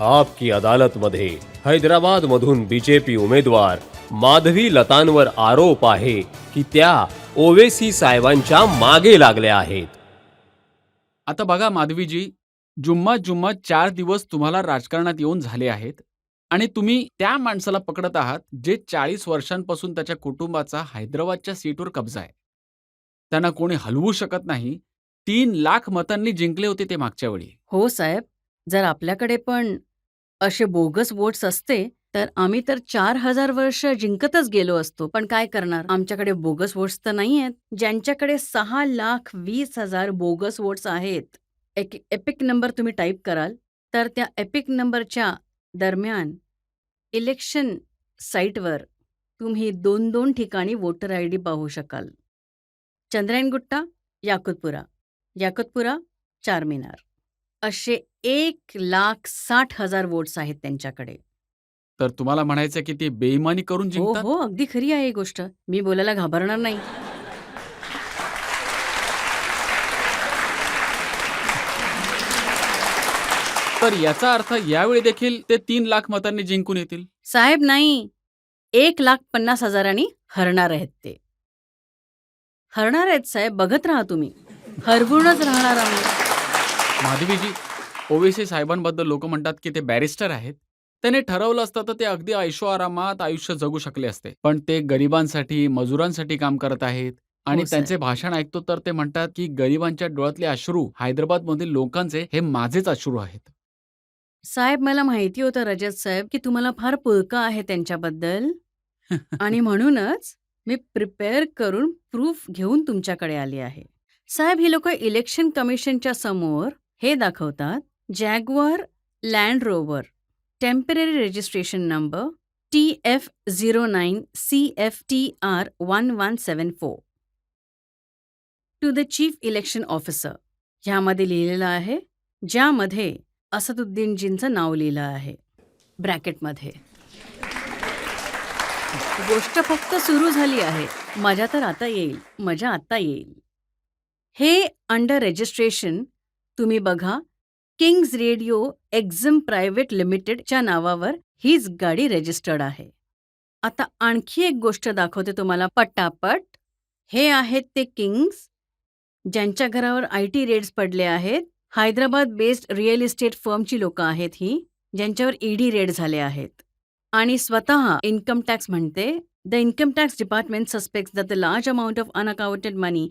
आपकी अदालतमध्ये हैदराबादमधून बीजेपी उमेदवार माधवी लतांवर आरोप आहे की त्या ओवेसी साहेबांच्या मागे लागल्या आहेत. आता बघा माधवीजी, जुम्मा 4 दिवस तुम्हाला राजकारणात येऊन झाले आहेत आणि तुम्ही त्या माणसाला पकडत आहात जे 40 वर्षांपासून त्याच्या कुटुंबाचा हैदराबादच्या सीटवर कब्जा आहे. त्यांना कोणी हलवू शकत नाही. 3 लाख मतांनी जिंकले होते ते मागच्या वेळी. हो साहेब, जर आपल्याकडे पण असे बोगस वोट्स असते तर आम्ही तर 4,000 वर्ष जिंकतच गेलो असतो. पण काय करणार, आमच्याकडे बोगस वोट्स तर नाही आहेत. ज्यांच्याकडे 6,20,000 बोगस वोट्स आहेत. एक एपिक नंबर तुम्ही टाईप कराल तर त्या एपिक नंबरच्या दरम्यान इलेक्शन साईटवर तुम्ही 2-2 ठिकाणी वोटर आय डी पाहू शकाल. चंद्रायणगुट्टा, याकुतपुरा, चारमिनार असे 1,60,000 वोट्स आहेत त्यांच्याकडे. तर तुम्हाला म्हणायचं की ते बेईमानी करून हो जिंकतात? हो, अगदी खरी आहे ही गोष्ट. मी बोलायला घाबरणार नाही. तर याचा अर्थ यावेळी देखील ते 3 लाख मतांनी जिंकून येतील? साहेब नाही, 1,50,000 हरणार आहेत ते. हरणार आहेत साहेब, बघत राहा तुम्ही. हरवूनच राहणार आम्ही. माधवीजी, ओवेसी साहेबांबद्दल लोक म्हणतात की ते बॅरिस्टर आहेत. त्याने ठरवलं असतं तर ते अगदी ऐशोआरामात आयुष्य जगू शकले असते. पण ते गरिबांसाठी, मजुरांसाठी काम करत आहेत आणि हो, साहेब. त्यांचे भाषण ऐकतो तर ते म्हणतात की गरिबांच्या डोळ्यातले अश्रू हैदराबादमधील लोकांचे हे माझेच अश्रू आहेत. साहेब, मला माहिती होतं रजत साहेब की तुम्हाला फार पुळका आहे त्यांच्याबद्दल आणि म्हणूनच मी प्रिपेअर करून प्रूफ घेऊन तुमच्याकडे आली आहे. साहेब, ही लोक इलेक्शन कमिशनच्या समोर हे दाखवतात, Jaguar Land Rover temporary registration number TF09CFTR1174 to the chief election officer ह्यामध्ये लिहिलेलं आहे, ज्यामध्ये असदुद्दीनजींचं नाव लिहिलं आहे ब्रॅकेटमध्ये. गोष्ट फक्त सुरू झाली आहे. मजा आता येईल. हे अंडर रजिस्ट्रेशन तुम्ही बघा, किंग्ज रेडिओ एक्झम प्रायव्हेट लिमिटेडच्या नावावर हीच गाडी रजिस्टर्ड आहे. आता आणखी एक गोष्ट दाखवते तुम्हाला पटापट. हे आहेत ते किंग्ज ज्यांच्या घरावर IT रेड्स पडले आहेत. हैदराबाद बेस्ड रिअल इस्टेट फर्मची लोकं आहेत ही, ज्यांच्यावर ED रेड झाले आहेत. आणि स्वतः इन्कम टॅक्स म्हणते, the income tax department suspects that the large amount of unaccounted money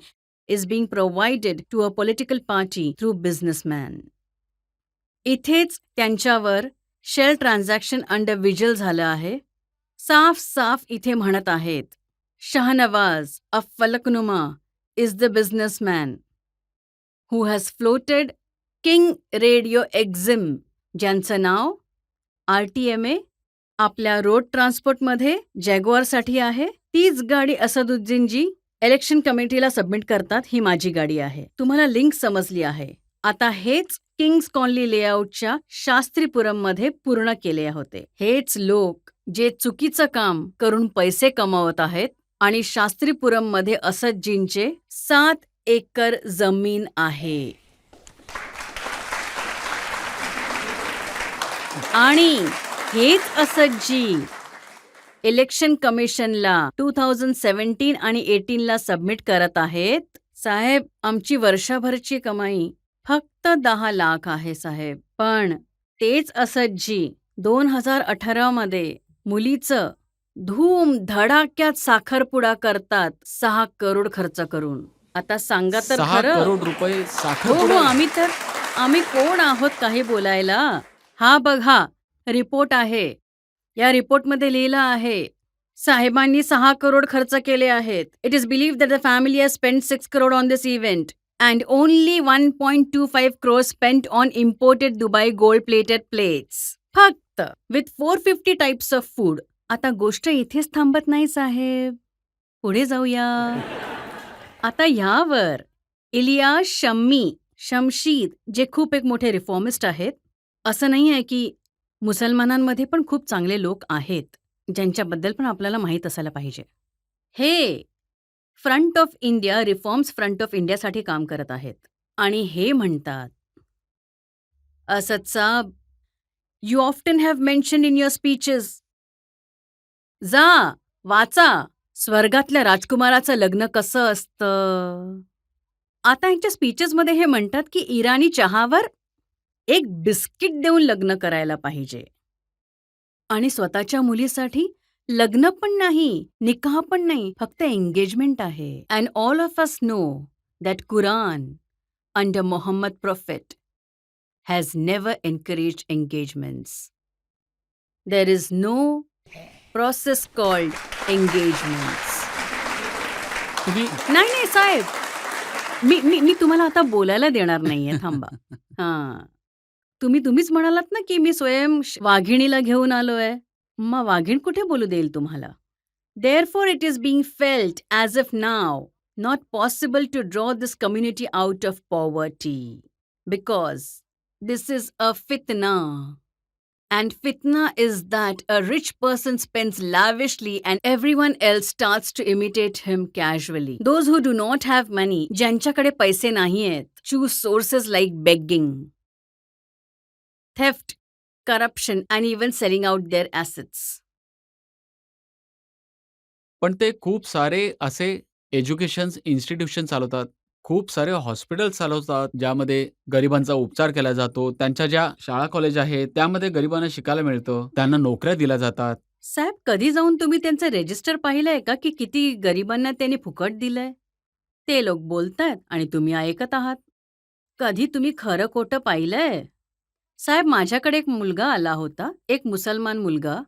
is being provided to a political party through businessman. इथेच त्यांच्यावर शेल ट्रान्झॅक्शन अंडर विजल झालं आहे. साफ इथे म्हणत आहेत, Shahnawaz a Falaknuma is the businessman who has floated King Radio Exim, ज्यांचं नाव RTMA आपल्या रोड ट्रान्सपोर्टमध्ये जॅग्वारसाठी आहे. तीच गाडी असदुद्दीनजी इलेक्शन कमिटीला सबमिट करतात. ही माझी गाडी आहे. तुम्हाला लिंक समजली आहे. आता हेच किंग्स कॉलनी लेआउटच्या शास्त्रीपुरममध्ये पूर्ण केले होते. हेच लोक जे चुकीचं काम करून पैसे कमावत आहेत आणि शास्त्रीपुरममध्ये असदजींचे 7 एकर जमीन आहे. आणि हेच असदजी इलेक्शन कमिशनला 2017 आणि 18ला सबमिट करत आहेत. साहेब, आमची वर्षभरची कमाई फक्त 10 लाख आहे साहेब. पण तेच असदजी 2018 मध्ये मुलीचं धूम धडाक्यात साखरपुडा करतात 6 करोड खर्च करून. आता सांगा तर 6 खरं. करोड रुपये हो साखरपुडा? आम्ही कोण आहोत काही बोलायला. हा बघा रिपोर्ट आहे. या रिपोर्टमध्ये लिहिलं आहे, साहेबांनी 6 करोड खर्च केले आहेत. It is believed that the family has spent 6 crore on this event and only 1.25 crores spent on imported Dubai gold plated plates, फक्त विथ 450 टाइप्स ऑफ फूड. आता गोष्ट इथेच थांबत नाही साहेब, पुढे जाऊया. आता ह्यावर इलियास शमशीद जे खूप एक मोठे रिफॉर्मिस्ट आहेत. असं नाही आहे की मुसलमानांमध्ये पण खूप चांगले लोक आहेत, ज्यांच्याबद्दल पण आपल्याला माहीत असायला पाहिजे. हे front of India, reforms front of इंडियासाठी काम करत आहेत आणि हे म्हणतात, Asad sahab, you often have mention in your speeches. जा, वाचा. स्वर्गातल्या राजकुमाराचं लग्न कसं असतं. आता ह्यांच्या स्पीचेसमध्ये हे म्हणतात की इराणी चहावर एक बिस्किट देऊन लग्न करायला पाहिजे. आणि स्वतःच्या मुलीसाठी लग्न पण नाही, निकाह पण नाही, फक्त एंगेजमेंट आहे. And all of us know that Quran under Muhammad prophet has never encouraged engagements. There is no process called engagements. तुम्ही नाही साहेब, मी मी मी तुम्हाला आता बोलायला देणार नाहीये. थांबा. हां, तुम्हीच म्हणालात ना की मी स्वयं वाघिणीला घेऊन आलोय. मग वाघीण कुठे बोलू देईल तुम्हाला. Therefore, it is being felt as if now not possible to draw this community out of poverty, because this is a fitna. And fitna is that a rich person spends lavishly and everyone else starts to imitate him casually. Those who do not have money, ज्यांच्याकडे पैसे नाहीयेत, choose sources like begging, theft, corruption, and even selling out their assets. पण ते खूप सारे असे education institution चालवतात. खूप सारे हॉस्पिटल चालवतात, ज्यामध्ये गरिबांचा उपचार केला जातो. त्यांच्या ज्या शाळा कॉलेज आहेत, त्यामध्ये गरिबांना शिकायला मिळतं. त्यांना नोकऱ्या दिल्या जातात. साहेब, कधी जाऊन तुम्ही त्यांचं रजिस्टर पाहिलंय का की किती गरिबांना त्यांनी फुकट दिलंय? ते लोक बोलतायत आणि तुम्ही ऐकत आहात. कधी तुम्ही खरं खोटं पाहिलंय? साहेब, माझ्याकडे एक मुलगा आला होता, एक मुसलमान मुलगा.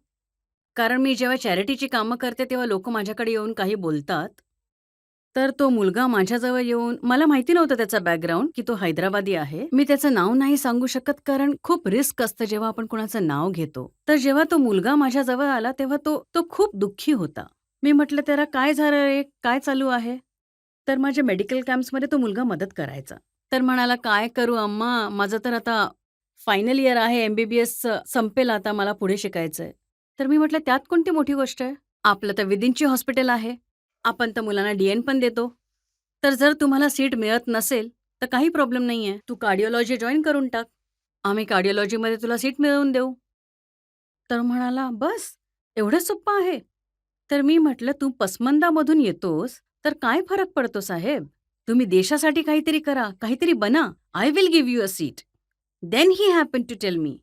कारण मी जेव्हा चॅरिटीची कामं करते तेव्हा लोक माझ्याकडे येऊन काही बोलतात. तर तो मुलगा माझ्याजवळ येऊन, मला माहिती नव्हतं त्याचा बॅकग्राऊंड की तो हैदराबादी आहे. मी त्याचं नाव नाही सांगू शकत कारण खूप रिस्क असतं जेव्हा आपण कुणाचं नाव घेतो. तर जेव्हा तो मुलगा माझ्याजवळ आला तेव्हा तो खूप दुःखी होता. मी म्हटलं, त्याला काय झालं रे, काय चालू आहे? तर माझ्या मेडिकल कॅम्प्समध्ये तो मुलगा मदत करायचा. तर म्हणाला, काय करू अम्मा, माझं तर आता फायनल इयर आहे, MBBSचं संपेल आता, मला पुढे शिकायचंय. तर मी म्हटलं, त्यात कोणती मोठी गोष्ट आहे? आपलं तर विदिनची हॉस्पिटल आहे. आपण तर मुलांना DN पण देतो. तर जर तुम्हाला सीट मिळत नसेल तर काही प्रॉब्लेम नाहीये. तू कार्डिओलॉजी जॉइन करून टाक. आम्ही कार्डिओलॉजीमध्ये तुला सीट मिळवून देऊ. तर म्हणाला, बस एवढं सोपं आहे? तर मी म्हटलं, तू पसमंदामधून येतोस तर काय फरक पडतो साहेब? तुम्ही देशासाठी काहीतरी करा, काहीतरी बना. I will give you a seat. Then he happen to tell me.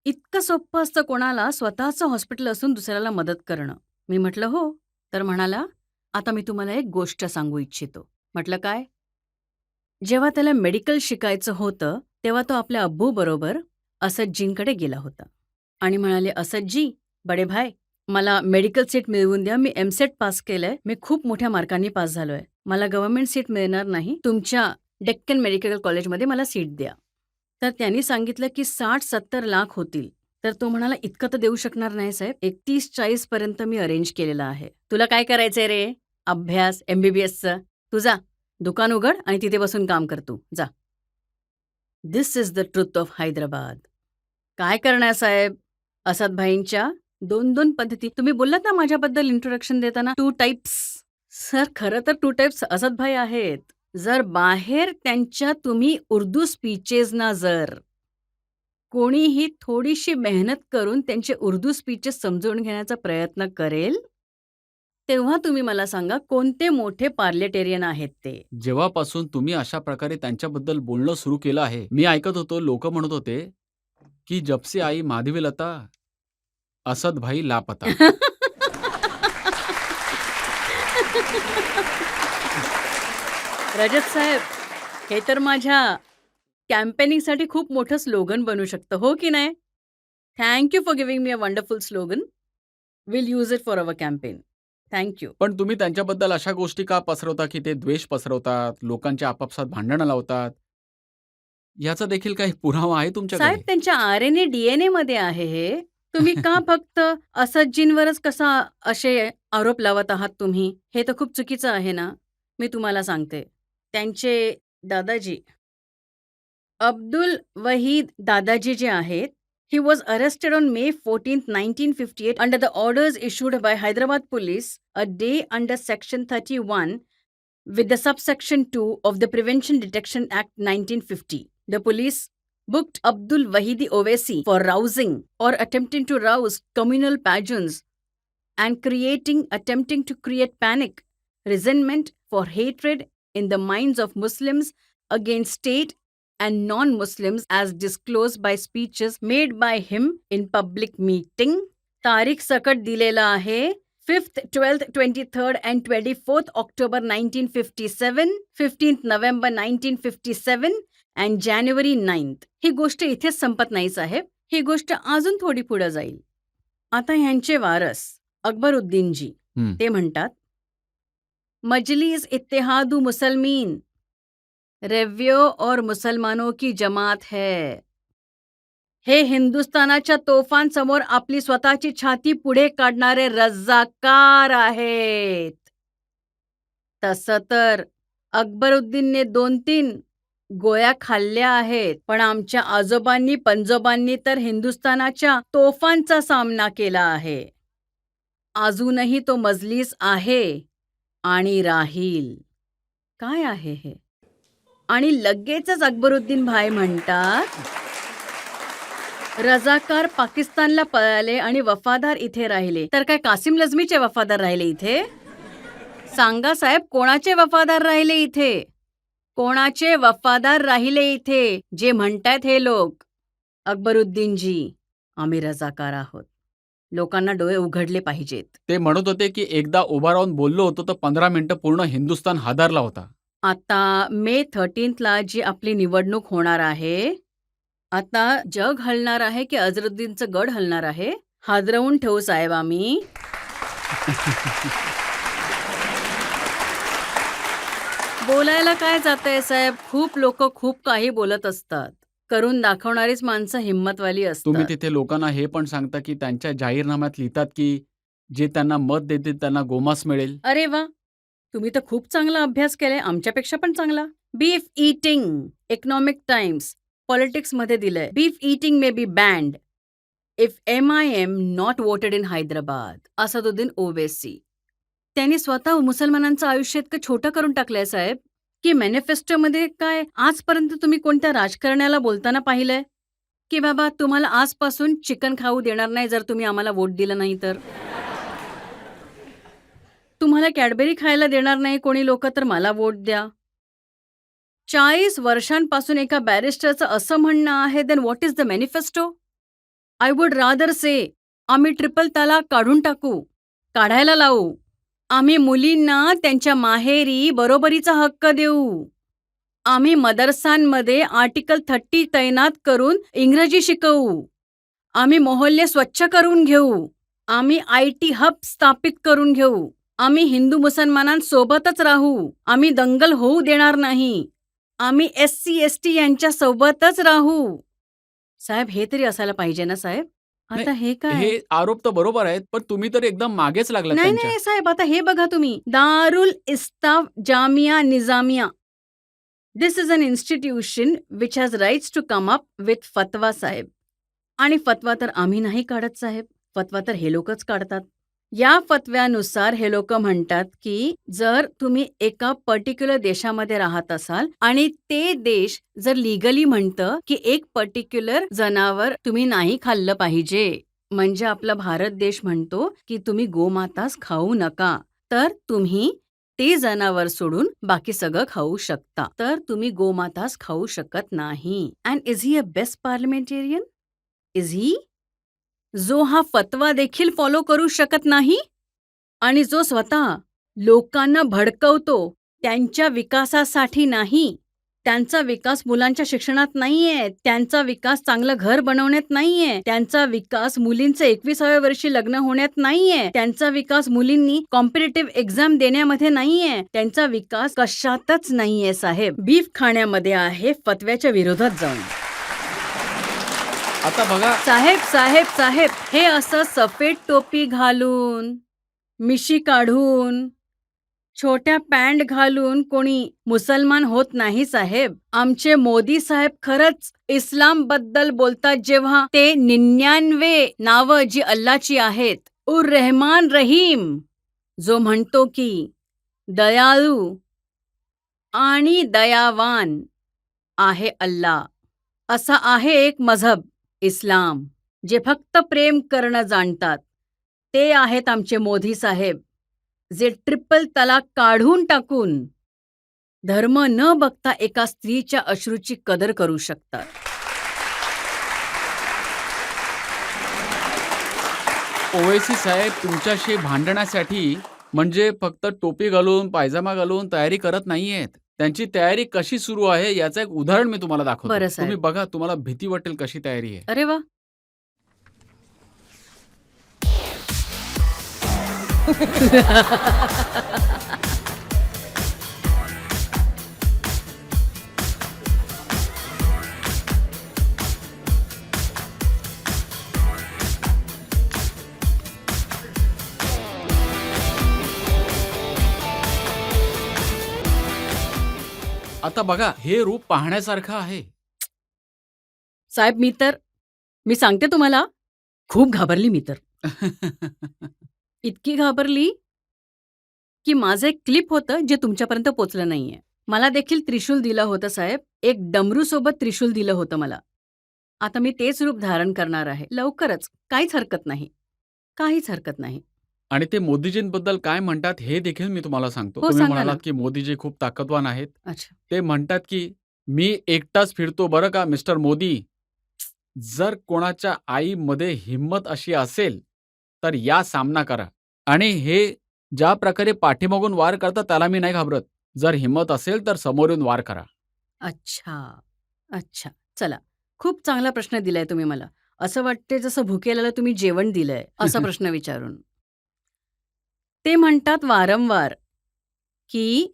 इतकं सोपं असतं कोणाला स्वतःचं हॉस्पिटल असून दुसऱ्याला मदत करणं. मी म्हटलं, हो. तर म्हणाला, आता मी तुम्हाला एक गोष्ट सांगू इच्छितो. म्हटलं, काय? जेव्हा त्याला मेडिकल शिकायचं होतं तेव्हा तो आपल्या अब्बूबरोबर असदजींकडे गेला होता आणि म्हणाले, असदजी, बडे भाई, मला मेडिकल सीट मिळवून द्या. मी MSET पास केलंय. मी खूप मोठ्या मार्कांनी पास झालोय. मला गव्हर्नमेंट सीट मिळणार नाही. तुमच्या डेक्कन मेडिकल कॉलेजमध्ये मला सीट द्या. तर त्यांनी सांगितलं की 60-70 लाख होतील. तर तो म्हणाला, इतकं तर देऊ शकणार नाही साहेब. 31-40 पर्यंत मी अरेंज केलेलं आहे. तुला काय करायचंय रे? अभ्यास, MBBSचं. तू जा, दुकान उघड आणि तिथे बसून काम कर तू. जा. This is the truth of Hyderabad. काय करणार साहेब? असद भाईंच्या 2-2 पद्धती. तुम्ही बोललात ना माझ्याबद्दल इंट्रोडक्शन देताना 2 टाइप्स. सर, खरं तर 2 टाइप्स असद भाई आहेत. जर बाहेर त्यांच्या तुम्ही उर्दू स्पीचेसना जर कोणीही थोडीशी मेहनत करून त्यांचे उर्दू स्पीचेस समजून घेण्याचा प्रयत्न करेल, तेव्हा तुम्ही मला सांगा कोणते मोठे पार्लेटेरियन आहेत ते. जेव्हापासून तुम्ही अशा प्रकारे त्यांच्याबद्दल बोलणं सुरू केलं आहे, मी ऐकत होतो, लोक म्हणत होते की जबसे आई माधवी लता, असद भाई लापता. रजत साहेब, हे तर माझ्या कॅम्पेनिंगसाठी खूप मोठं स्लोगन बनू शकतं, हो की नाही? Thank you for giving me a wonderful slogan. Will use it for our campaign. Thank you. पण तुम्ही त्यांच्याबद्दल अशा गोष्टी का पसरवता की ते द्वेष पसरवतात, लोकांच्या आपापसात भांडणं लावतात? याचा देखील काही पुरावा आहे साहेब, तुमच्याकडे? त्यांच्या RNA DNA मध्ये आहे हे. तुम्ही का फक्त असदजींवरच कसा असे आरोप लावत आहात तुम्ही? हे तर खूप चुकीचं आहे ना. मी तुम्हाला सांगते. त्यांचे दादाजी अब्दुल वहीद दादाजी जे आहेत, he was arrested on May 14th, 1958 under the orders issued by Hyderabad police a day under section 31 with the subsection 2 of the Prevention Detection Act 1950. The police booked Abdul Wahidi Owaisi for rousing or attempting to rouse communal passions and attempting to create panic, resentment for hatred in the minds of Muslims against state and non-Muslims as disclosed by speeches made by him in public meeting. तारीख सकट दिलेला आहे 5th, 12th, 23rd and 24th October 1957, 15th November 1957 and January 9th. ही गोष्ट इथेच संपत नाही साहेब, ही गोष्ट अजून थोडी पुढे जाईल. आता ह्यांचे वारस अकबरुद्दीनजी हं. ते म्हणतात, मजलिस इत्तेहादु मुसलमीन रेव्यो और मुसलमानों की जमात है. हे हिंदुस्थानाच्या तोफांसमोर आपली स्वतःची छाती पुढे काढणारे रझाकार आहेत. तसं तर अकबरुद्दीनने 2-3 गोळ्या खाल्ल्या आहेत, पण आमच्या आजोबांनी पंजोबांनी तर हिंदुस्थानाच्या तोफांचा सामना केला आहे. अजूनही तो मजलिस आहे आणि राहील. काय आहे हे? आणि लगेचच अकबरुद्दीन भाई म्हणतात, रझाकार पाकिस्तानला पळाले आणि वफादार इथे राहिले, तर काय कासिम लझमीचे वफादार राहिले इथे? सांगा साहेब, कोणाचे वफादार राहिले इथे? कोणाचे वफादार राहिले इथे? जे म्हणतायत हे लोक. अकबरुद्दीनजी, आम्ही रझाकार आहोत. लोकांना डोळे उघडले पाहिजेत. ते म्हणत होते की एकदा उभा राहून बोललो होतो तर 15 मिनिटं पूर्ण हिंदुस्थान हादरला होता. आता मे 13ला जी आपली निवडणूक होणार आहे, आता जग हलणार आहे की अझरुद्दीनचं गड हलणार आहे? हादरवून ठेवू साहेब आम्ही. बोलायला काय जातंय साहेब, खूप लोक खूप काही बोलत असतात. करून दाखवणारीच माणसं हिंमतवाली तुम्ही असतात. तिथे लोकांना हे पण सांगता की त्यांच्या जाहीरनाम्यात लिहितात की जे त्यांना मत देतील त्यांना गोमांस मिळेल. अरे वा, तुम्ही तर खूप चांगला अभ्यास केलाय, आमच्यापेक्षा पण चांगला. बीफ ईटिंग, इकॉनॉमिक टाइम्स, पॉलिटिक्समध्ये दिलंय, beef eating may be band if MIM not voted in Hyderabad. Asaduddin Owaisi त्यांनी स्वतः मुसलमानांचं आयुष्य इतकं छोटं करून टाकलंय साहेब, की मॅनिफेस्टोमध्ये काय आजपर्यंत तुम्ही कोणत्या राजकारण्याला बोलताना पाहिलंय की बाबा तुम्हाला आजपासून चिकन खाऊ देणार नाही जर तुम्ही आम्हाला वोट दिलं नाही तर? तुम्हाला कॅडबरी खायला देणार नाही कोणी लोक तर मला वोट द्या. 40 वर्षांपासून एका बॅरिस्टरचं असं म्हणणं आहे, then what is the manifesto? I would rather say आम्ही ट्रिपल तलाक काढून टाकू, काढायला लावू. आम्ही मुलींना त्यांच्या माहेरी बरोबरीचा हक्क देऊ. आम्ही मदरसांमध्ये आर्टिकल 30 तैनात करून इंग्रजी शिकवू. आम्ही मोहल्ले स्वच्छ करून घेऊ. आम्ही IT हब स्थापित करून घेऊ. आम्ही हिंदू मुसलमानांसोबतच राहू. आम्ही दंगल होऊ देणार नाही. आम्ही SC ST यांच्या सोबतच राहू. साहेब, हे तरी असायला पाहिजे ना साहेब? आता हे काय? हे आरोप तर बरोबर आहेत पण तुम्ही तर एकदम मागेच लागलात नाही त्यांच्या. नाही साहेब, आता हे बघा तुम्ही, दारुल इस्ताफ Jamia Nizamia. This is an institution which has rights to come up with fatwa साहेब. आणि फतवा तर आम्ही नाही काढत साहेब, फतवा तर हे लोकच काढतात. या फतव्यानुसार हे लोक म्हणतात की जर तुम्ही एका पर्टिक्युलर देशामध्ये राहत असाल आणि ते देश जर लिगली म्हणतं की एक पर्टिक्युलर जनावर तुम्ही नाही खाल्लं पाहिजे, म्हणजे आपला भारत देश म्हणतो की तुम्ही गोमातास खाऊ नका, तर तुम्ही ते जनावर सोडून बाकी सगळं खाऊ शकता, तर तुम्ही गोमातास खाऊ शकत नाही. And is he a best parliamentarian? Is he? जो हा फतवा देखील फॉलो करू शकत नाही आणि जो स्वतः लोकांना भडकवतो त्यांच्या विकासासाठी नाही, त्यांचा विकास मुलांच्या शिक्षणात नाहीये, त्यांचा विकास चांगलं घर बनवण्यात नाहीये, त्यांचा विकास मुलींचं 21व्या वर्षी लग्न होण्यात नाहीये, त्यांचा विकास मुलींनी कॉम्पिटिटिव्ह एक्झाम देण्यामध्ये नाहीये, त्यांचा विकास कशातच नाहीये साहेब. बीफ खाण्यामध्ये आहे फतव्याच्या विरोधात जाऊन. आता बघा साहेब साहेब साहेब, हे असं सफेद टोपी घालून, मिशी काढून, छोट्या पॅन्ट घालून कोणी मुसलमान होत नाही साहेब. आमचे मोदी साहेब खरंच इस्लामबद्दल बोलतात जेव्हा ते 99 नावं जी अल्लाची आहेत, उर रहमान रहीम, जो म्हणतो की दयाळू आणि दयावान आहे अल्ला. असा आहे एक मजहब, इस्लाम, जे फक्त प्रेम करणं जाणतात. ते आहेत आमचे मोदी साहेब, जे ट्रिपल तलाक काढून टाकून धर्म न बघता एका स्त्रीच्या अश्रूची कदर करू शकतात. ओवैसी साहेब तुमच्याशी भांडण्यासाठी म्हणजे फक्त टोपी घालून पायजामा घालून तयारी करत नाहीयेत. त्यांची तयारी कशी सुरू आहे याचं एक उदाहरण मी तुम्हाला दाखवतो. बरं, तुम्ही साहेब. बघा, तुम्हाला भीती वाटेल कशी तयारी आहे. अरे वा. आता बघा, हे रूप पाहण्यासारखं आहे. साहेब, मी सांगते तुम्हाला, खूप घाबरली मी तर. इतकी घाबरली की माझं एक क्लिप होतं जे तुमच्यापर्यंत पोचलं नाहीये. मला देखील त्रिशूल दिलं होतं साहेब. एक डमरू सोबत त्रिशूल दिलं होतं मला. आता मी तेच रूप धारण करणार आहे लवकरच. काहीच हरकत नाही. काहीच हरकत नाही. आणि ते मोदीजींबद्दल काय म्हणतात हे देखील मी तुम्हाला सांगतो. हो, तुम्ही सांगा म्हणालात ना. की मोदीजी खूप ताकदवान आहेत. अच्छा. ते म्हणतात की मी एकटाच फिरतो बरं का मिस्टर मोदी. जर कोणाच्या आईमध्ये हिंमत अशी असेल तर या सामना करा. आणि हे ज्या प्रकारे पाठीमागून वार करतात त्याला मी नाही घाबरत. जर हिंमत असेल तर समोरून वार करा. अच्छा. अच्छा. चला. खूप चांगला प्रश्न दिलाय तुम्ही मला. असं वाटते जसं भुकेल्याला तुम्ही जेवण दिलंय, असा प्रश्न विचारून. ते म्हणतात वारंवार, की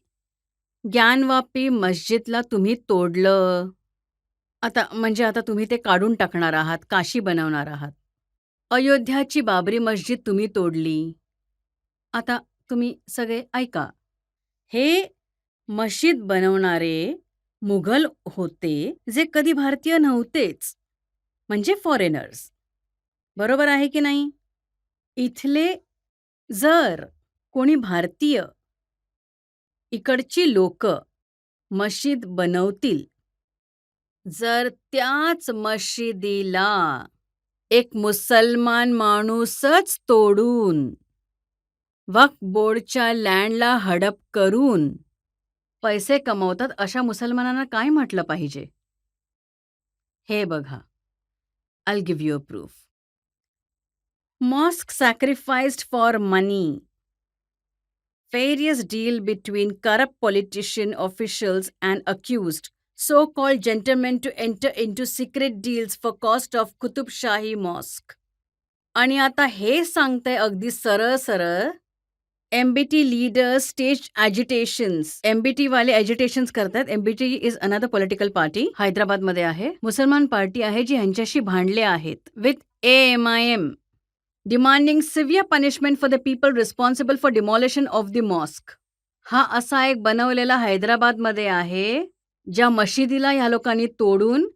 ज्ञानवापी मस्जिदला तुम्ही तोडलं. आता तुम्ही ते काढून टाकणार आहात, काशी बनवणार आहात. अयोध्याची बाबरी मस्जिद तुम्ही तोडली. आता तुम्ही सगळे ऐका. हे मस्जिद बनवणारे मुघल होते, जे कधी भारतीय नव्हतेच. म्हणजे फॉरेनर्स. बरोबर आहे की नाही? इथले जर कोणी भारतीय, इकडची लोकं मशीद बनवतील, जर त्याच मशिदीला एक मुसलमान माणूसच तोडून वक्फ बोर्डच्या लँडला हडप करून पैसे कमवतात, अशा मुसलमानांना काय म्हटलं पाहिजे? हे बघा. I'll give you a proof. Mosque sacrificed for money. Various deal between corrupt politician officials and accused so-called gentlemen to enter into secret deals for cost of Qutub Shahi Mosque. आणि आता हे सांगतंय अगदी सरळ सरळ, MBT leaders staged agitations. MBT वाले agitations करतात. MBT is another political party. हैदराबादमध्ये आहे. मुसलमान पार्टी आहे जी ह्यांच्याशी भांडले आहेत. With AMIM. Demanding severe punishment for the people responsible for demolition of the mosque. हा असा एक बनवलेला हैदराबादमध्ये आहे, ज्या मशिदीला ह्या लोकांनी तोडून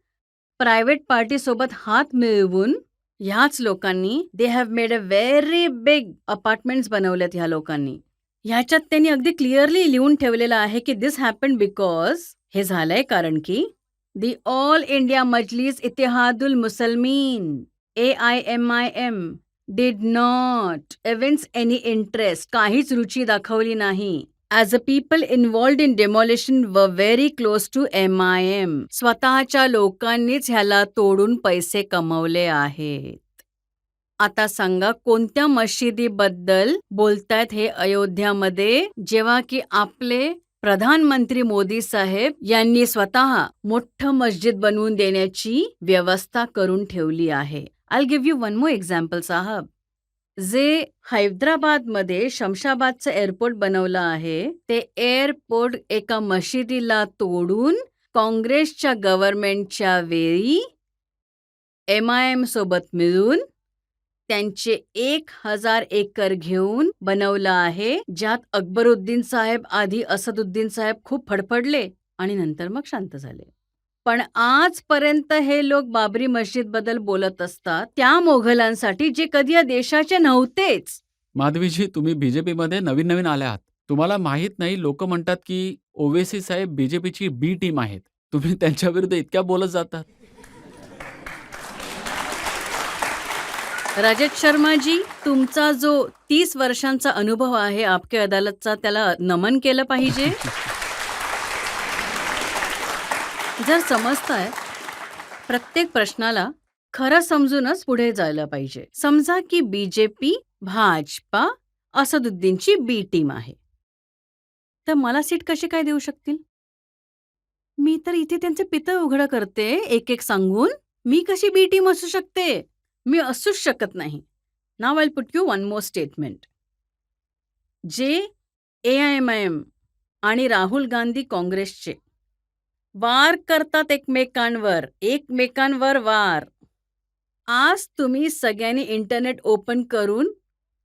प्रायव्हेट पार्टीसोबत हात मिळवून ह्याच लोकांनी they have made a very big apartments बनवलेत ह्या लोकांनी. ह्याच्यात त्यांनी अगदी क्लिअरली लिहून ठेवलेलं आहे की दिस हॅपन बिकॉज हे झालंय कारण की the all India Majlis Ittehadul Muslimeen AIMIM did not evince any interest. काहीच रुची दाखवली नाही. As a people involved in demolition were very close to MIM. स्वतःच्या लोकांनीच ह्याला तोडून पैसे कमवले आहेत. आता सांगा कोणत्या मशिदीबद्दल बोलतायत हे अयोध्यामध्ये, जेव्हा की आपले प्रधानमंत्री मोदी साहेब यांनी स्वतः मोठं मस्जिद बनवून देण्याची व्यवस्था करून ठेवली आहे. I'll give you one more example, साहब. जे हैदराबादमध्ये शमशाबादचं एअरपोर्ट बनवलं आहे, ते एअरपोर्ट एका मशिदीला तोडून काँग्रेसच्या गव्हर्नमेंटच्या वेळी MIM सोबत मिळून त्यांचे 1000 एकर घेऊन बनवलं आहे, ज्यात अकबरुद्दीन साहेब आधी असदुद्दीन साहेब खूप फडफडले आणि नंतर मग शांत झाले. पण आजपर्यंत हे लोक बाबरी मस्जिदबद्दल बोलत असतात त्या मोघलांसाठी जे कधी या देशाचे नव्हतेच. माधवीजी, तुम्ही बीजेपीमध्ये नवीन नवीन आले आहात. तुम्हाला माहित नाही, लोक म्हणतात की ओवेसी साहेब बीजेपीची बी टीम आहेत. तुम्ही त्यांच्या विरुद्ध इतक्या बोलत जातात. रजत शर्माजी, तुमचा जो 30 वर्षांचा अनुभव आहे आपके अदालतचा, त्याला नमन केलं पाहिजे. जर समजताय, प्रत्येक प्रश्नाला खरं समजूनच पुढे जायला पाहिजे. समजा की बीजेपी, भाजपा, असदुद्दीनची बी टीम आहे. तर मला सीट कशी काय देऊ शकतील? मी तर इथे त्यांचे पितळ उघडं करते एक एक सांगून. मी कशी बी टीम असू शकते? मी असूच शकत नाही. नाव I put you one more statement. जे AIMIM आणि राहुल गांधी काँग्रेसचे वार करतात एकमेकांवर वार. आज तुम्ही सगळ्यांनी इंटरनेट ओपन करून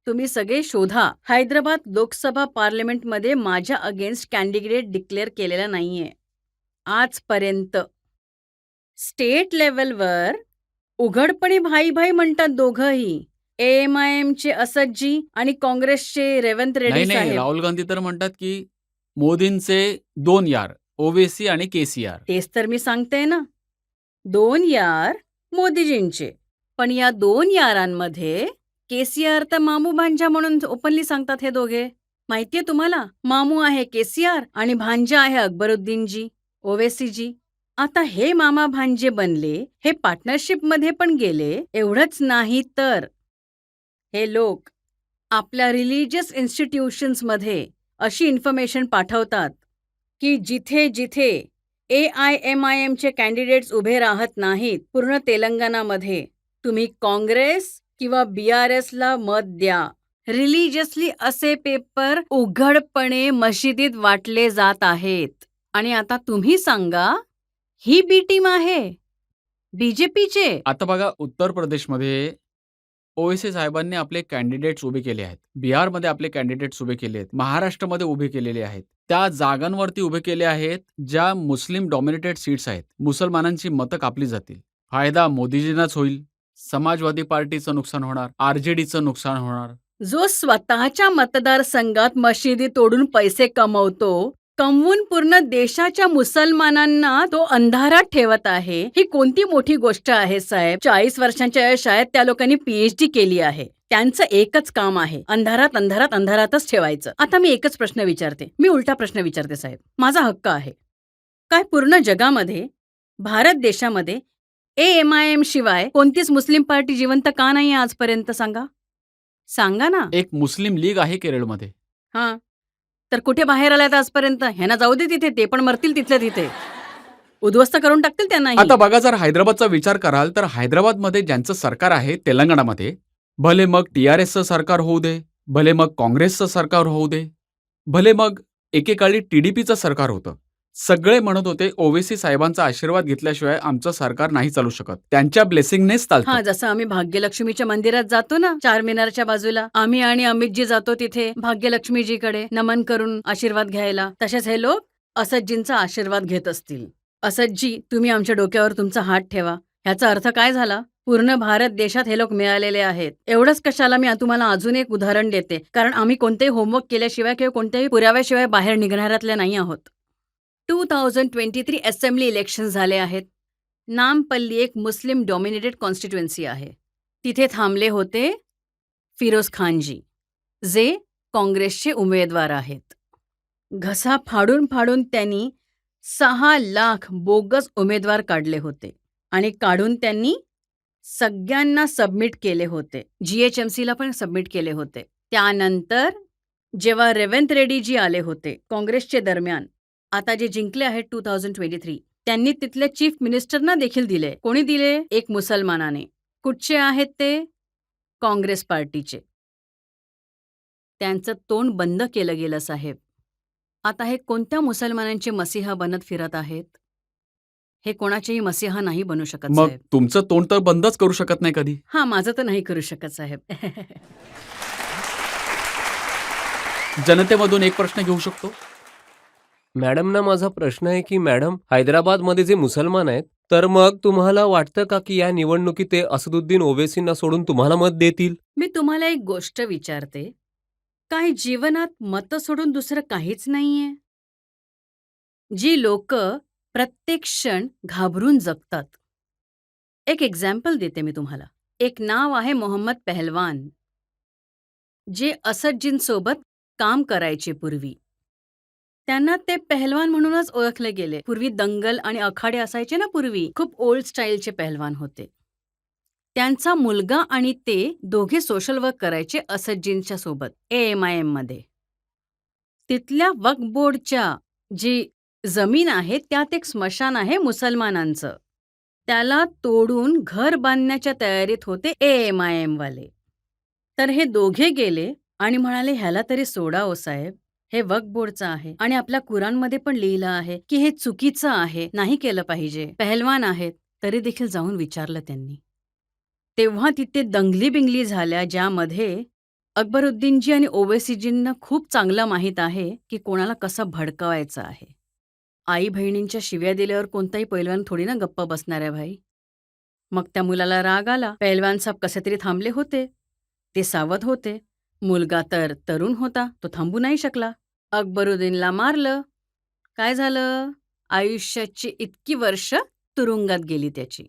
तुम्ही सगळे शोधा. हैदराबाद लोकसभा पार्लमेंटमध्ये माझ्या अगेन्स्ट कॅन्डिडेट डिक्लेअर केलेला नाहीये आजपर्यंत. स्टेट लेवलवर उघडपणे भाई भाई म्हणतात दोघंही. AIMIMचे असदजी आणि काँग्रेसचे रेवंत नाही रेड्डी नाही, साहेब. राहुल गांधी तर म्हणतात की मोदींचे 2 यार, ओवेसी आणि केसीआर. तेच तर मी सांगते ना. 2 यार मोदीजींचे. पण या 2 यारांमध्ये केसीआर तर मामू भांजा म्हणून ओपनली सांगतात हे दोघे. माहितीये तुम्हाला? मामू आहे केसीआर आणि भांजा आहे अकबरुद्दीनजी, ओवेसीजी. आता हे मामा भांजे बनले, हे पार्टनरशिपमध्ये पण गेले. एवढंच नाही तर हे लोक आपल्या रिलिजियस इन्स्टिट्यूशन्समध्ये अशी इन्फॉर्मेशन पाठवतात की जिथे जिथे AIMIMचे कॅन्डिडेट्स उभे राहत नाहीत पूर्ण तेलंगणामध्ये, तुम्ही काँग्रेस किंवा BRSला मत द्या. रिलिजियसली असे पेपर उघडपणे मशिदीत वाटले जात आहेत. आणि आता तुम्ही सांगा, ही बी टीम आहे बीजेपीचे. आता बघा, उत्तर प्रदेशमध्ये ओवेसी साहेबांनी आपले कॅन्डिडेट्स उभे केले आहेत. बिहारमध्ये आपले कॅन्डिडेट्स उभे केले आहेत. महाराष्ट्रामध्ये उभे केलेले आहेत. त्या जागांवरती उभे केले आहेत ज्या मुस्लिम डॉमिनेटेड सीट्स आहेत. मुसलमानांची मतं कापली जातील. फायदा मोदीजींनाच होईल. समाजवादी पार्टीचं नुकसान होणार, RJDचं नुकसान होणार. जो स्वतःच्या मतदारसंघात मशिदी तोडून पैसे कमवून पूर्ण देशाच्या मुसलमानांना तो अंधारात ठेवत आहे, ही कोणती मोठी गोष्ट आहे साहेब? 40 वर्षांच्या शाळेत त्या लोकांनी PhD केली आहे. त्यांचं एकच काम आहे, अंधारातच ठेवायचं. आता मी एकच प्रश्न विचारते, मी उलटा प्रश्न विचारते साहेब. माझा हक्क आहे. काय पूर्ण जगामध्ये, भारत देशामध्ये AIMIM शिवाय कोणतीच मुस्लिम पार्टी जिवंत का नाही आजपर्यंत? सांगा ना. एक मुस्लिम लीग आहे केरळमध्ये. हां. तर कुठे बाहेर आल्यात आजपर्यंत? ह्यांना जाऊ दे तिथे, ते पण मरतील तिथल्या तिथे. उद्ध्वस्त करून टाकतील त्यांनाही. आता बघा, जर हैदराबादचा विचार कराल तर हैदराबादमध्ये ज्यांचं सरकार आहे तेलंगणामध्ये, भले मग TRSचं सरकार होऊ दे, भले मग काँग्रेसचं सरकार होऊ दे, भले मग एकेकाळी TDPचं सरकार होतं, सगळे म्हणत होते ओवेसी साहेबांचा आशीर्वाद घेतल्याशिवाय आमचं सरकार नाही चालू शकत. त्यांच्या ब्लेसिंगनेच हां, चालतं. जसं आम्ही भाग्यलक्ष्मीच्या मंदिरात जातो ना, चारमिनारच्या बाजूला, आम्ही आणि अमितजी जातो तिथे भाग्यलक्ष्मीजीकडे नमन करून आशीर्वाद घ्यायला. तसेच हे लोक असदजींचा आशीर्वाद घेत असतील. असदजी, तुम्ही आमच्या डोक्यावर तुमचा हात ठेवा. ह्याचा अर्थ काय झाला? पूर्ण भारत देशात हे लोक मिळालेले आहेत. एवढंच कशाला, मी तुम्हाला अजून एक उदाहरण देते, कारण आम्ही कोणतेही होमवर्क केल्याशिवाय किंवा कोणत्याही पुराव्याशिवाय बाहेर निघणाऱ्यातल्या नाही आहोत. 2023 असेंब्ली इलेक्शन झाले आहेत. नामपल्ली एक मुस्लिम डॉमिनेटेड कॉन्स्टिट्युएन्सी आहे. तिथे थांबले होते फिरोज खानजी, जे काँग्रेसचे उमेदवार आहेत. घसा फाडून फाडून त्यांनी 6 लाख बोगस उमेदवार काढले होते आणि काढून त्यांनी सगळ्यांना सबमिट केले होते. GHMCला पण सबमिट केले होते. त्यानंतर जेव्हा रेवंत रेड्डीजी आले होते काँग्रेसचे दरम्यान, आता जे जिंकले आहेत 2023, त्यांनी तिथले चीफ मिनिस्टरना देखील दिले. कोणी दिले? एक मुसलमानाने. कुठचे आहेत ते? काँग्रेस पार्टीचे. त्यांचं तोंड बंद केलं गेलं साहेब. आता हे कोणत्या मुसलमानांचे मसीहा बनत फिरत आहेत? हे कोणाचेही मसीहा नाही बनू शकत मग साहेब. तुमचं तोंड तर बंदच करू शकत नाही कधी. हां, माझं तर नाही करू शकत साहेब. जनतेमधून एक प्रश्न घेऊ शकतो. मॅडमना माझा प्रश्न आहे की मॅडम, हैदराबादमध्ये जे मुसलमान आहेत, तर मग तुम्हाला वाटतं का की या निवडणुकीत ते असदुद्दीन ओवेसींना सोडून तुम्हाला मत देतील? मी तुम्हाला एक गोष्ट विचारते, काय जीवनात मतं सोडून दुसरं काहीच नाहीये? जी लोक प्रत्येक क्षण घाबरून जगतात. एक एक्झाम्पल देते मी तुम्हाला. एक नाव आहे मोहम्मद पहलवान, जे असदजींसोबत काम करायचे पूर्वी. त्यांना ते पहलवान म्हणूनच ओळखले गेले. पूर्वी दंगल आणि अखाडे असायचे ना पूर्वी, खूप ओल्ड स्टाईलचे पहलवान होते. त्यांचा मुलगा आणि ते दोघे सोशल वर्क करायचे असदजींच्या सोबत AMIM मध्ये. तिथल्या वक्फ बोर्डच्या जी जमीन आहे त्यात एक स्मशान आहे मुसलमानांचं. त्याला तोडून घर बांधण्याच्या तयारीत होते AMIM वाले. तर हे दोघे गेले आणि म्हणाले, ह्याला तरी सोडा ओ साहेब, हे वक्फ बोर्डचं आहे आणि आपल्या कुराणमध्ये पण लिहिलं आहे की हे चुकीचं आहे, नाही केलं पाहिजे. पहलवान आहेत तरी देखील जाऊन विचारलं त्यांनी. तेव्हा तिथे दंगली-बिंगली झाल्या, ज्यामध्ये अकबरुद्दीनजी आणि ओवैसीजींना खूप चांगलं माहीत आहे की कोणाला कसं भडकवायचं आहे. आई बहिणींच्या शिव्या दिल्यावर कोणताही पैलवान थोडी ना गप्प बसणार आहे भाई. मग त्या मुलाला राग आला. पैलवान साहेब कसे तरी थांबले होते. ते सावध होते. मुलगा तर तरुण होता, तो थांबू नाही शकला. अकबरुद्दीनला मारलं. काय झालं? आयुष्याची इतकी वर्ष तुरुंगात गेली त्याची.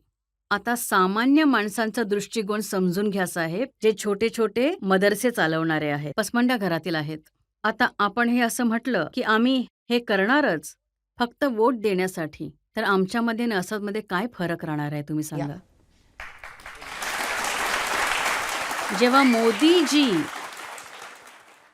आता सामान्य माणसांचा दृष्टिकोन समजून घ्या साहेब, जे छोटे छोटे मदरसे चालवणारे आहेत, पसमंड्या घरातील आहेत. आता आपण हे असं म्हटलं की आम्ही हे करणारच फक्त वोट देण्यासाठी, तर आमच्यामध्ये आणि असदमध्ये काय फरक राहणार आहे तुम्ही सांगा. जेव्हा मोदीजी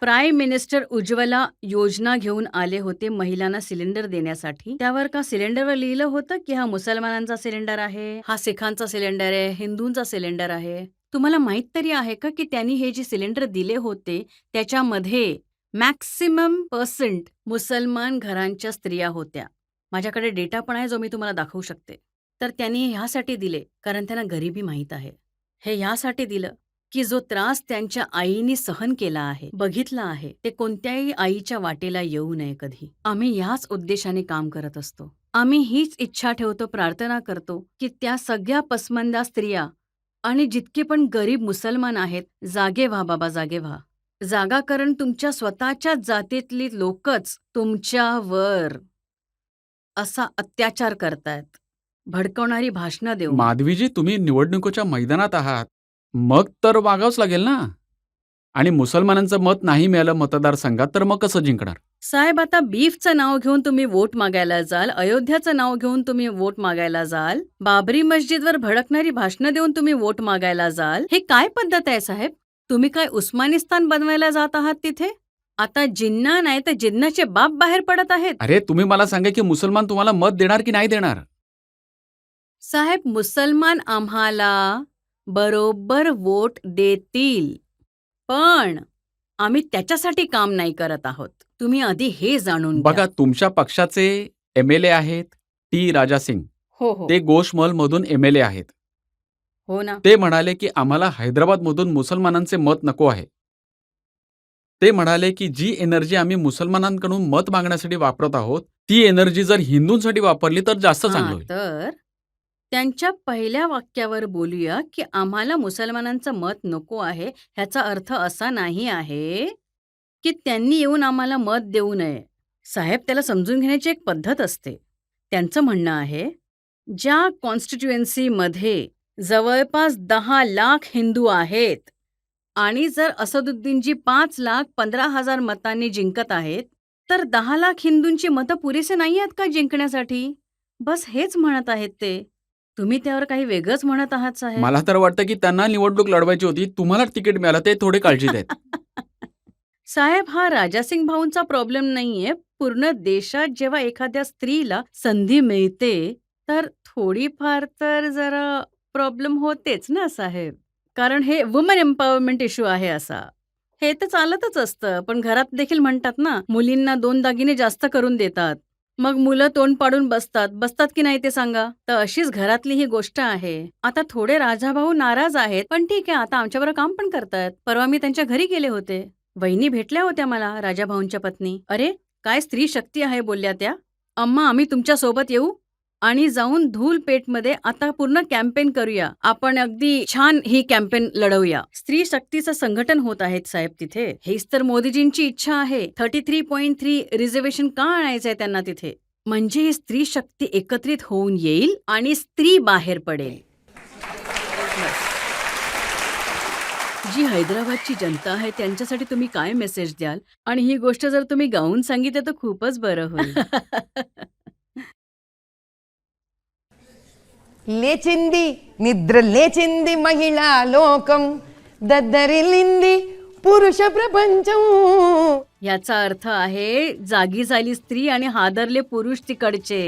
प्राईम मिनिस्टर उज्ज्वला योजना घेऊन आले होते महिलांना सिलेंडर देण्यासाठी, त्यावर का सिलेंडरवर लिहिलं होतं की हा मुसलमानांचा सिलेंडर आहे, हा सिखांचा सिलेंडर आहे, हिंदूंचा सिलेंडर आहे? तुम्हाला माहित तरी आहे का की त्यांनी हे जे सिलेंडर दिले होते त्याच्यामध्ये मॅक्सिमम % मुसलमान घरांच्या स्त्रिया होत्या. माझ्याकडे डेटा पण आहे जो मी तुम्हाला दाखवू शकते. तर त्यांनी ह्यासाठी दिले कारण त्यांना गरिबी माहीत आहे. हे ह्यासाठी दिलं की जो त्रास त्यांच्या आईनी सहन केला आहे, बघितला आहे, ते कोणत्याही आईच्या वाटेला येऊ नये कधी. आम्ही ह्याच उद्देशाने काम करत असतो. आम्ही हीच इच्छा ठेवतो, प्रार्थना करतो की त्या सगळ्या पसमंदा स्त्रिया आणि जितके पण गरीब मुसलमान आहेत, जागे व्हा बाबा, जागे व्हा. जागा, कारण तुमच्या स्वतःच्याच जातीतली लोकच तुमच्यावर असा अत्याचार करतायत, भडकवणारी भाषणं देऊन. माधवीजी, तुम्ही निवडणुकीच्या मैदानात आहात, मग तर वागावंच लागेल ना. आणि मुसलमानांचं मत नाही मिळालं मतदारसंघात तर मग कसं जिंकणार? साहेब, आता बीफचं नाव घेऊन तुम्ही वोट मागायला जाल, अयोध्याचं नाव घेऊन तुम्ही वोट मागायला जाल, बाबरी मस्जिदवर भडकणारी भाषणं देऊन तुम्ही वोट मागायला जाल, हे काय पद्धत आहे साहेब? तुम्ही काय उस्मानिस्तान बनवायला जात आहात तिथे? आता जिन्ना नाही तर जिन्नाचे बाप बाहेर पडत आहेत. अरे, तुम्ही मला सांगा की मुसलमान तुम्हाला मत देणार की नाही देणार? साहेब, मुसलमान आम्हाला बरोबर वोट देतील, पण आम्ही त्याच्यासाठी काम नाही करत आहोत. तुम्ही आधी हे जाणून घ्या. बघा, तुमच्या पक्षाचे MLA आहेत टी राजा सिंग, हो हो ते गोशमहल मधून MLA आहेत. हो ना. ते म्हणाले की आम्हाला हैदराबाद मधून मुसलमानांचे मत नको आहे. ते म्हणाले की जी एनर्जी आम्ही मुसलमानांकडून मत मागण्यासाठी वापरत आहोत, ती एनर्जी जर हिंदूंसाठी वापरली तर जास्त चांगलं होईल. तर त्यांच्या पहिल्या वाक्यावर बोलूया की आम्हाला मुसलमानांचं मत नको आहे. ह्याचा अर्थ असा नाही आहे की त्यांनी येऊन आम्हाला मत देऊ नये. साहेब, त्याला समजून घेण्याची एक पद्धत असते. त्यांचं म्हणणं आहे, ज्या कॉन्स्टिट्युएन्सीमध्ये जवळपास 10 लाख हिंदू आहेत आणि जर असदुद्दीनजी 5,15,000 मतांनी जिंकत आहेत, तर 10 लाख हिंदूंची मतं पुरेसे नाही आहेत का जिंकण्यासाठी? बस हेच म्हणत आहेत ते. तुम्ही त्यावर काही वेगळंच म्हणत आहात साहेब. मला तर वाटतं की त्यांना निवडणूक लढवायची होती, तुम्हाला तिकीट मिळालं, ते थोडे काळजीत आहेत. साहेब, हा राजासिंग भाऊंचा प्रॉब्लेम नाहीये. पूर्ण देशात जेव्हा एखाद्या स्त्रीला संधी मिळते तर थोडीफार तर जरा प्रॉब्लेम होतेच ना साहेब. कारण हे वुमन एम्पॉवरमेंट इश्यू आहे असा. हे तर चालतच असतं, पण घरात देखील म्हणतात ना, मुलींना 2 दागिने जास्त करून देतात. मग मुलं तोंड पाडून बसतात की नाही ते सांगा. तर अशीच घरातली ही गोष्ट आहे. आता थोडे राजाभाऊ नाराज आहेत, पण ठीक आहे, आता आमच्याबरोबर काम पण करतायत. परवा मी त्यांच्या घरी गेले होते. वहिनी भेटल्या होत्या मला, राजाभाऊंच्या पत्नी. अरे, काय स्त्री शक्ती आहे बोलल्या त्या. अम्मा, आम्ही तुमच्या सोबत येऊ आणि जाऊन धूलपेठमध्ये आता पूर्ण कॅम्पेन करूया. आपण अगदी छान ही कॅम्पेन लढवूया. स्त्री शक्तीचं संघटन होत आहे साहेब तिथे. हेच तर मोदीजींची इच्छा आहे. 33.3 रिझर्वेशन का आणायचंय त्यांना तिथे? म्हणजे ही स्त्री शक्ती एकत्रित होऊन येईल आणि स्त्री बाहेर पडेल. जी हैदराबादची जनता आहे त्यांच्यासाठी तुम्ही काय मेसेज द्याल? आणि ही गोष्ट जर तुम्ही गाऊन सांगितली तर खूपच बरं होईल. లేచింది నిద్ర లేచింది మహిళా లోకం దద్దరిల్లింది పురుష ప్రపంచం. याचा अर्थ आहे जागी झाली स्त्री आणि हादरले पुरुष तिकडचे.